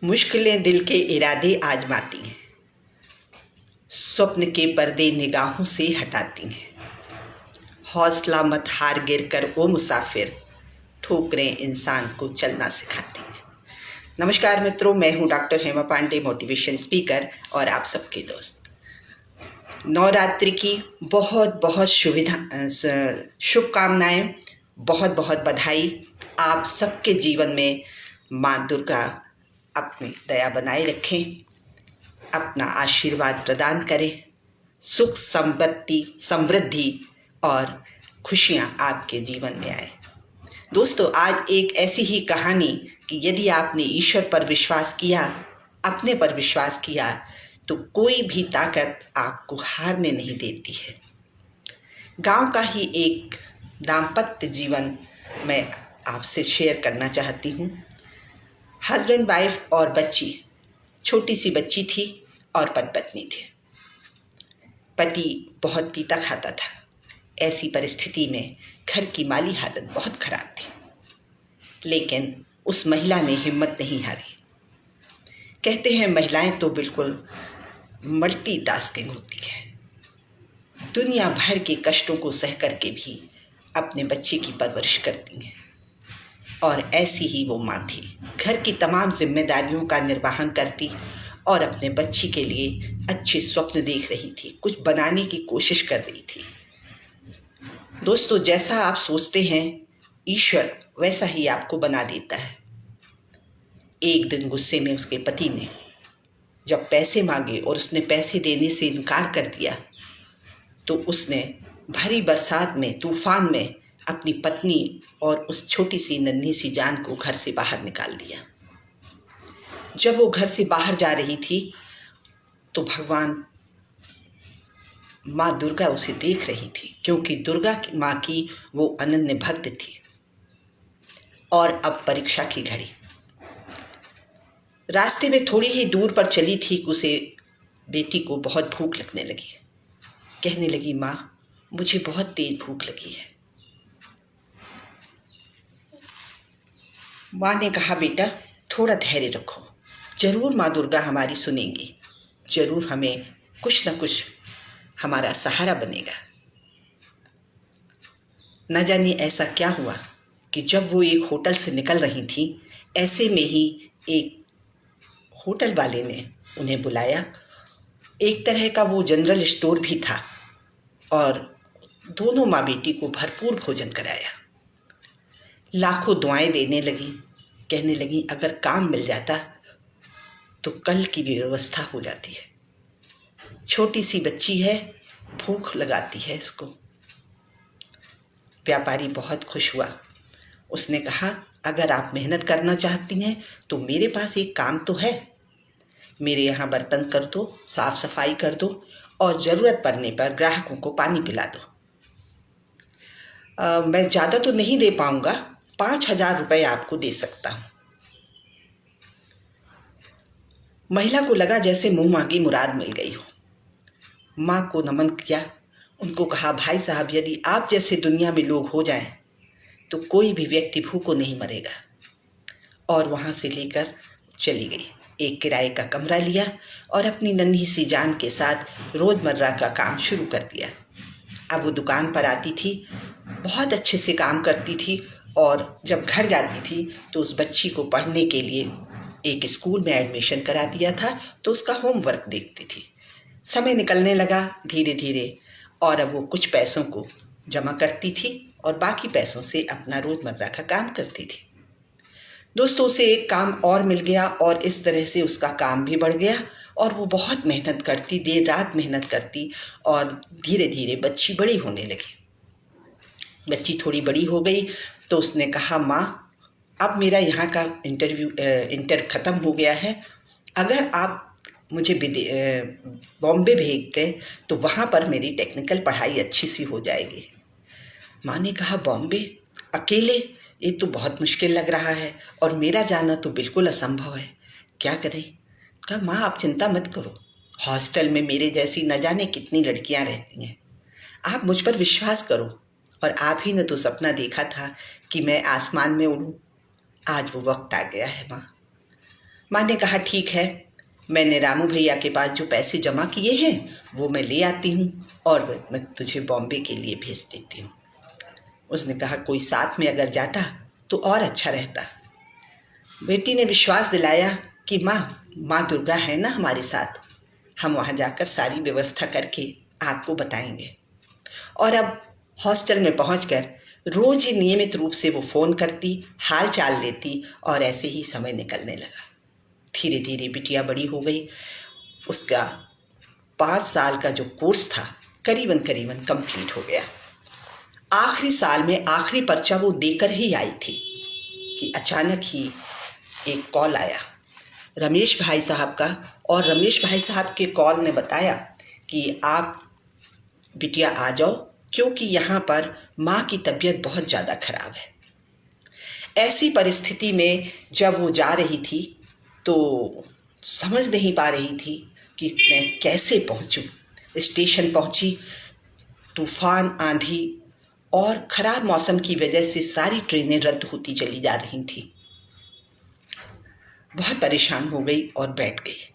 मुश्किलें दिल के इरादे आजमाती हैं, स्वप्न के पर्दे निगाहों से हटाती हैं। हौसला मत हार गिर कर ओ मुसाफिर, ठोकरें इंसान को चलना सिखाती हैं। नमस्कार मित्रों, मैं हूं doctor Hema Pandey, motivation speaker और आप सबके दोस्त। नवरात्रि की बहुत बहुत शुभकामनाएं, बहुत बहुत बधाई। आप सबके जीवन में माँ दुर्गा अपनी दया बनाए रखें, अपना आशीर्वाद प्रदान करें, सुख समृद्धि और खुशियाँ आपके जीवन में आए। दोस्तों, आज एक ऐसी ही कहानी कि यदि आपने ईश्वर पर विश्वास किया, अपने पर विश्वास किया, तो कोई भी ताकत आपको हारने नहीं देती है। गांव का ही एक दाम्पत्य जीवन मैं आपसे शेयर करना चाहती हूँ। हस्बैंड वाइफ और बच्ची, छोटी सी बच्ची थी और पत्नी थे। पति बहुत पीता खाता था। ऐसी परिस्थिति में घर की माली हालत बहुत खराब थी, लेकिन उस महिला ने हिम्मत नहीं हारी। कहते हैं महिलाएं तो बिल्कुल मल्टीटास्किंग होती है, दुनिया भर के कष्टों को सह करके भी अपने बच्चे की परवरिश करती हैं। और ऐसी ही वो माँ थी, घर की तमाम जिम्मेदारियों का निर्वहन करती और अपने बच्ची के लिए अच्छे स्वप्न देख रही थी, कुछ बनाने की कोशिश कर रही थी। दोस्तों, जैसा आप सोचते हैं ईश्वर वैसा ही आपको बना देता है। एक दिन गुस्से में उसके पति ने जब पैसे मांगे और उसने पैसे देने से इनकार कर दिया, तो उसने भरी बरसात में, तूफान में अपनी पत्नी और उस छोटी सी नन्ही सी जान को घर से बाहर निकाल दिया। जब वो घर से बाहर जा रही थी तो भगवान माँ दुर्गा उसे देख रही थी, क्योंकि दुर्गा की माँ की वो अनन्य भक्त थी। और अब परीक्षा की घड़ी। रास्ते में थोड़ी ही दूर पर चली थी कि उसे बेटी को बहुत भूख लगने लगी। कहने लगी, माँ मुझे बहुत तेज भूख लगी है। माँ ने कहा, बेटा थोड़ा धैर्य रखो, जरूर माँ दुर्गा हमारी सुनेंगी, जरूर हमें कुछ न कुछ हमारा सहारा बनेगा। न जाने ऐसा क्या हुआ कि जब वो एक होटल से निकल रही थी, ऐसे में ही एक होटल वाले ने उन्हें बुलाया। एक तरह का वो जनरल स्टोर भी था और दोनों माँ बेटी को भरपूर भोजन कराया। लाखों दुआएं देने लगी, कहने लगी अगर काम मिल जाता तो कल की भी व्यवस्था हो जाती है। छोटी सी बच्ची है, भूख लगाती है इसको। व्यापारी बहुत खुश हुआ। उसने कहा, अगर आप मेहनत करना चाहती हैं तो मेरे पास एक काम तो है, मेरे यहाँ बर्तन कर दो, साफ सफाई कर दो और ज़रूरत पड़ने पर ग्राहकों को पानी पिला दो। मैं ज़्यादा तो नहीं दे पाऊँगा, 5,000 रुपये आपको दे सकता हूँ। महिला को लगा जैसे मुँह मांगी मुराद मिल गई हो। माँ को नमन किया, उनको कहा, भाई साहब यदि आप जैसे दुनिया में लोग हो जाएं तो कोई भी व्यक्ति भूखों नहीं मरेगा। और वहाँ से लेकर चली गई। एक किराए का कमरा लिया और अपनी नन्ही सी जान के साथ रोज़मर्रा का काम शुरू कर दिया। अब वो दुकान पर आती थी, बहुत अच्छे से काम करती थी और जब घर जाती थी तो उस बच्ची को पढ़ने के लिए एक स्कूल में एडमिशन करा दिया था, तो उसका होमवर्क देखती थी। समय निकलने लगा धीरे धीरे और अब वो कुछ पैसों को जमा करती थी और बाकी पैसों से अपना रोज़मर्रा का काम करती थी। दोस्तों, उसे एक काम और मिल गया और इस तरह से उसका काम भी बढ़ गया और वो बहुत मेहनत करती, देर रात मेहनत करती और धीरे धीरे बच्ची बड़ी होने लगी। बच्ची थोड़ी बड़ी हो गई तो उसने कहा, माँ अब मेरा यहाँ का इंटर ख़त्म हो गया है, अगर आप मुझे बॉम्बे भेज दें तो वहाँ पर मेरी टेक्निकल पढ़ाई अच्छी सी हो जाएगी। माँ ने कहा, बॉम्बे अकेले, ये तो बहुत मुश्किल लग रहा है और मेरा जाना तो बिल्कुल असंभव है, क्या करें। कहा, माँ आप चिंता मत करो, हॉस्टल में मेरे जैसी न जाने कितनी लड़कियाँ रहती हैं, आप मुझ पर विश्वास करो। और आप ही ने तो सपना देखा था कि मैं आसमान में उड़ूँ, आज वो वक्त आ गया है माँ। माँ ने कहा ठीक है, मैंने रामू भैया के पास जो पैसे जमा किए हैं वो मैं ले आती हूँ और मैं तुझे बॉम्बे के लिए भेज देती हूँ। उसने कहा कोई साथ में अगर जाता तो और अच्छा रहता। बेटी ने विश्वास दिलाया कि माँ दुर्गा है ना हमारे साथ, हम वहाँ जाकर सारी व्यवस्था करके आपको बताएंगे। और अब हॉस्टल में पहुंचकर रोज ही नियमित रूप से वो फ़ोन करती, हाल चाल लेती और ऐसे ही समय निकलने लगा। धीरे धीरे बिटिया बड़ी हो गई। उसका 5 साल का जो कोर्स था करीबन कंप्लीट हो गया। आखिरी साल में आखिरी पर्चा वो देकर ही आई थी कि अचानक ही एक कॉल आया रमेश भाई साहब का, और रमेश भाई साहब के कॉल ने बताया कि आप बिटिया आ जाओ, क्योंकि यहाँ पर माँ की तबीयत बहुत ज़्यादा खराब है। ऐसी परिस्थिति में जब वो जा रही थी तो समझ नहीं पा रही थी कि मैं कैसे पहुँचूँ। स्टेशन पहुँची, तूफान, आंधी और ख़राब मौसम की वजह से सारी ट्रेनें रद्द होती चली जा रही थी। बहुत परेशान हो गई और बैठ गई।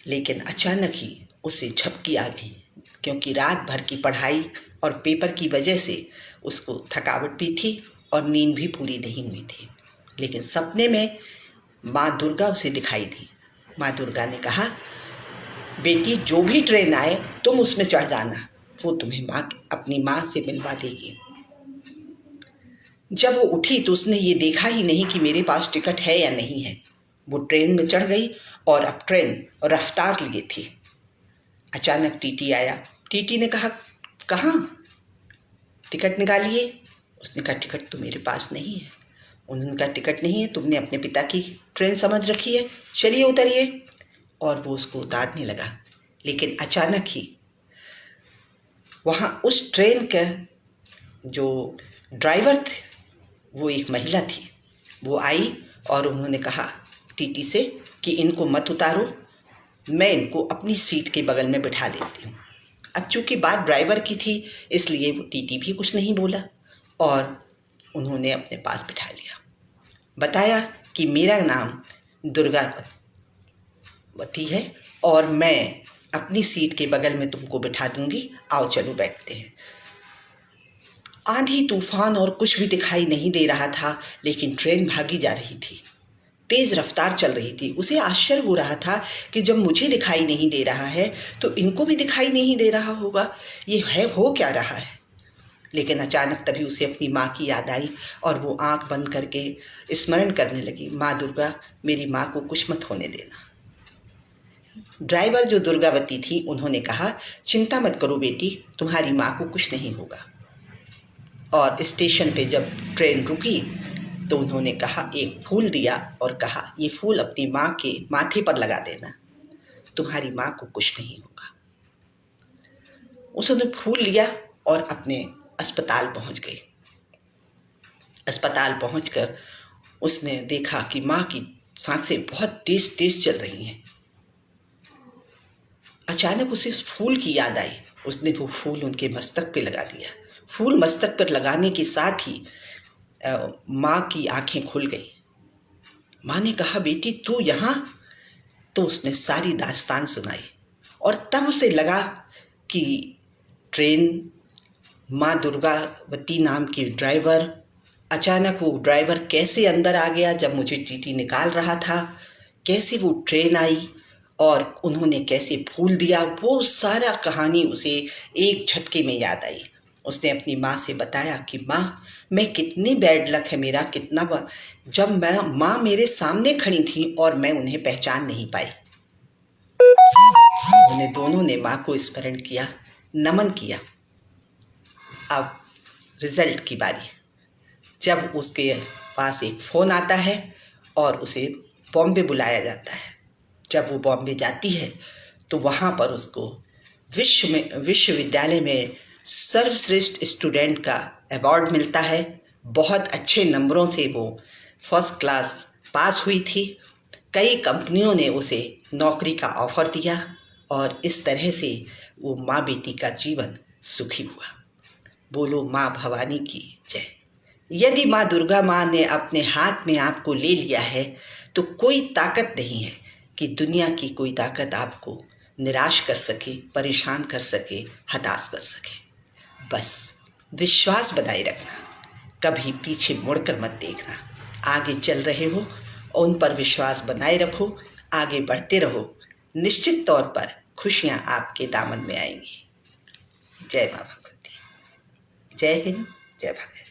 लेकिन अचानक ही उसे झपकी आ गई, क्योंकि रात भर की पढ़ाई और पेपर की वजह से उसको थकावट भी थी और नींद भी पूरी नहीं हुई थी। लेकिन सपने में माँ दुर्गा उसे दिखाई दी। माँ दुर्गा ने कहा, बेटी जो भी ट्रेन आए तुम उसमें चढ़ जाना, वो तुम्हें अपनी माँ से मिलवा देगी। जब वो उठी तो उसने ये देखा ही नहीं कि मेरे पास टिकट है या नहीं है। वो ट्रेन में चढ़ गई और अब ट्रेन रफ्तार लिए थी। अचानक टीटी आया। टीटी ने कहा, कहाँ टिकट निकालिए। उसने कहा, टिकट तो मेरे पास नहीं है। उन्होंने कहा, टिकट नहीं है, तुमने अपने पिता की ट्रेन समझ रखी है, चलिए उतरिए। और वो उसको उतारने लगा। लेकिन अचानक ही वहाँ उस ट्रेन का जो ड्राइवर थे वो एक महिला थी। वो आई और उन्होंने कहा टीटी से कि इनको मत उतारो, मैं इनको अपनी सीट के बगल में बिठा देती हूँ। अब चूँकि बात ड्राइवर की थी इसलिए वो टीटी भी कुछ नहीं बोला और उन्होंने अपने पास बिठा लिया। बताया कि मेरा नाम दुर्गावती है और मैं अपनी सीट के बगल में तुमको बिठा दूंगी, आओ चलो बैठते हैं। आंधी तूफान और कुछ भी दिखाई नहीं दे रहा था, लेकिन ट्रेन भागी जा रही थी, तेज रफ्तार चल रही थी। उसे आश्चर्य हो रहा था कि जब मुझे दिखाई नहीं दे रहा है तो इनको भी दिखाई नहीं दे रहा होगा, ये है हो क्या रहा है। लेकिन अचानक तभी उसे अपनी माँ की याद आई और वो आंख बंद करके स्मरण करने लगी, माँ दुर्गा, मेरी माँ को कुछ मत होने देना। ड्राइवर जो दुर्गावती थी उन्होंने कहा, चिंता मत करो बेटी, तुम्हारी माँ को कुछ नहीं होगा। और स्टेशन पे जब ट्रेन रुकी तो उन्होंने कहा, एक फूल दिया और कहा, ये फूल अपनी माँ के माथे पर लगा देना, तुम्हारी माँ को कुछ नहीं होगा। उसने फूल लिया और अपने अस्पताल पहुंच गई। अस्पताल पहुंचकर उसने देखा कि माँ की सांसें बहुत तेज तेज चल रही हैं। अचानक उसे उस फूल की याद आई। उसने वो फूल उनके मस्तक पे लगा दिया। फूल मस्तक पर लगाने के साथ ही माँ की आंखें खुल गई। माँ ने कहा, बेटी तू यहाँ? तो उसने सारी दास्तान सुनाई और तब उसे लगा कि ट्रेन, माँ दुर्गावती नाम की ड्राइवर, अचानक वो ड्राइवर कैसे अंदर आ गया जब मुझे टीटी निकाल रहा था, कैसे वो ट्रेन आई और उन्होंने कैसे फूल दिया, वो सारा कहानी उसे एक झटके में याद आई। उसने अपनी माँ से बताया कि माँ, मैं कितनी बैड लक है मेरा, कितना जब माँ मेरे सामने खड़ी थी और मैं उन्हें पहचान नहीं पाई। उन्हें दोनों ने माँ को स्मरण किया, नमन किया। अब रिजल्ट की बारी। जब उसके पास एक फ़ोन आता है और उसे बॉम्बे बुलाया जाता है। जब वो बॉम्बे जाती है तो वहाँ पर उसको विश्वविद्यालय में सर्वश्रेष्ठ स्टूडेंट का अवार्ड मिलता है। बहुत अच्छे नंबरों से वो फर्स्ट क्लास पास हुई थी। कई कंपनियों ने उसे नौकरी का ऑफर दिया और इस तरह से वो माँ बेटी का जीवन सुखी हुआ। बोलो माँ भवानी की जय। यदि माँ दुर्गा माँ ने अपने हाथ में आपको ले लिया है तो कोई ताकत नहीं है कि दुनिया की कोई ताकत आपको निराश कर सके, परेशान कर सके, हताश कर सके। बस विश्वास बनाए रखना, कभी पीछे मुड़कर मत देखना। आगे चल रहे हो, उन पर विश्वास बनाए रखो, आगे बढ़ते रहो। निश्चित तौर पर खुशियाँ आपके दामन में आएंगी। जय माँ भगवती। जय हिंद, जय भारत।